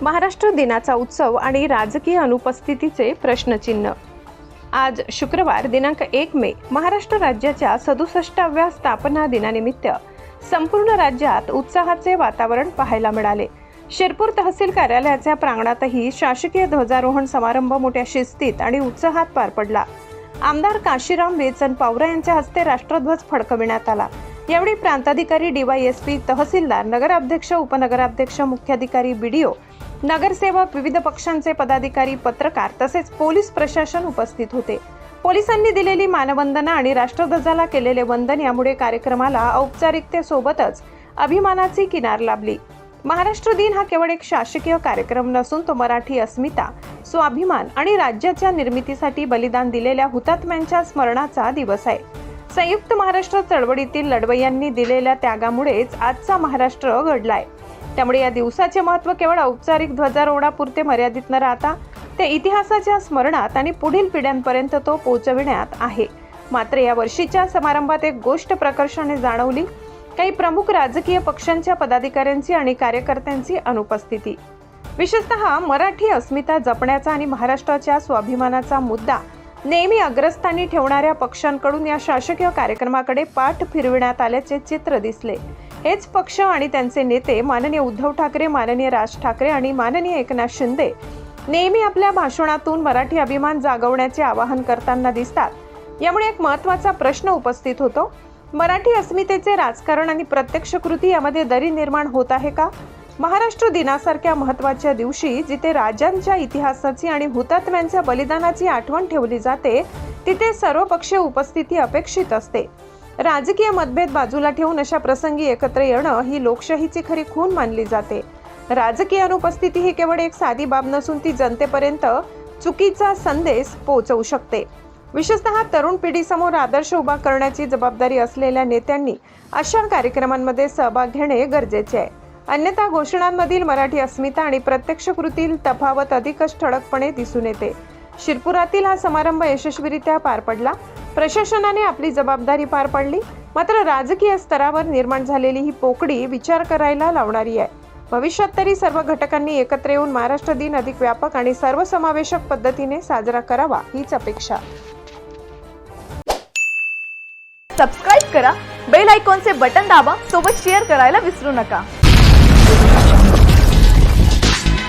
महाराष्ट्र दिनाचा उत्सव आणि राजकीय अनुपस्थितीचे प्रश्नचिन्ह। आज शुक्रवार दिनांक 1 मे महाराष्ट्र राज्याच्या 67व्या स्थापना दिनानिमित्त संपूर्ण राज्यात उत्साहाचे वातावरण पाहायला मिळाले। शिरपूर तहसील कार्यालयाच्या प्रांगणातही शासकीय ध्वजारोहण समारंभ मोठ्या शिस्तीत आणि उत्साहात पार पडला। आमदार काशीराम वेचन पावरा यांच्या हस्ते राष्ट्रध्वज फडकविण्यात आला। यावेळी प्रांताधिकारी डीवायएसपी, तहसीलदार, नगराध्यक्ष, उपनगराध्यक्ष, मुख्याधिकारी, बीडीओ, नगरसेवक, विविध पक्षांचे पदाधिकारी, पत्रकार तसेच पोलीस प्रशासन उपस्थित होते। पोलिसांनी दिलेली मानवंदना आणि राष्ट्रध्वजाला केलेले वंदन यामुळे कार्यक्रमाला औपचारिकतेसोबतच अभिमानाची किनार लाभली। महाराष्ट्र दिन हा केवळ एक शासकीय कार्यक्रम नसून तो मराठी अस्मिता, स्वाभिमान आणि राज्याच्या निर्मितीसाठी बलिदान दिलेल्या हुतात्म्यांच्या स्मरणाचा दिवस आहे। संयुक्त महाराष्ट्र चळवळीतील लढवय्यांनी दिलेल्या त्यागामुळेच आजचा महाराष्ट्र घडलाय। त्यामुळे या दिवसाचे महत्त्व केवळ औपचारिक ध्वजारोहणापुरते मर्यादित न राहता ते इतिहासाच्या स्मरणात आणि पुढील पिढ्यांपर्यंत तो पोहोचविण्यात आहे। मात्र या वर्षीच्या समारंभात एक गोष्ट प्रकर्षाने जाणवली, काही प्रमुख राजकीय पक्षांच्या पदाधिकाऱ्यांची आणि कार्यकर्त्यांची अनुपस्थिती। विशेषतः मराठी अस्मिता जपण्याचा आणि महाराष्ट्राच्या स्वाभिमानाचा मुद्दा नेहमी अग्रस्थानी ठेवणाऱ्या पक्षांकडून या शासकीय कार्यक्रमाकडे पाठ फिरविण्यात आल्याचे चित्र दिसले। हेच पक्ष आणि त्यांचे नेते माननीय उद्धव ठाकरे, माननीय राज ठाकरे आणि माननीय एकनाथ शिंदे नेहमी आपल्या भाषणातून मराठी अभिमान जागवण्याचे आवाहन करताना दिसतात। यामुळे एक महत्त्वाचा प्रश्न उपस्थित होतो, मराठी अस्मितेचे राजकारण आणि प्रत्यक्ष कृती यामध्ये दरी निर्माण होत आहे का? महाराष्ट्र दिनासारख्या महत्त्वाच्या दिवशी जिथे राजांच्या इतिहासाची आणि हुतात्म्यांच्या बलिदानाची आठवण ठेवली जाते, तिथे सर्वपक्षीय उपस्थिती अपेक्षित असते। राजकीय मतभेद बाजूला ठेवून अशा प्रसंगी एकत्र येणं ही लोकशाहीची खरी खूण मानली जाते। राजकीय अनुपस्थिती ही केवळ एक साधी बाब नसून ती जनतेपर्यंत चुकीचा संदेश पोहोचवू शकते। विशेषतः तरुण पिढीसमोर आदर्श उभा करण्याची जबाबदारी असलेल्या नेत्यांनी अशा कार्यक्रमांमध्ये सहभाग घेणे गरजेचे आहे। अन्यथा घोषणांमधील मराठी अस्मिता आणि प्रत्यक्ष कृतीतील तफावत अधिकच ठळकपणे दिसून येते। शिरपुरातील हा समारंभ यशस्वीरित्या पार पडला। प्रशासनाने आपली जबाबदारी पार पाडली, मात्र राजकीय स्तरावर निर्माण झालेली ही पोकळी विचार करायला लावणारी आहे। भविष्यात तरी सर्व घटकांनी एकत्र येऊन महाराष्ट्र दिन अधिक व्यापक आणि सर्वसमावेशक पद्धतीने साजरा करावा हीच अपेक्षा। सबस्क्राइब करा, बेल आयकॉनचे बटन दाबा, सोबत शेअर करायला विसरू नका।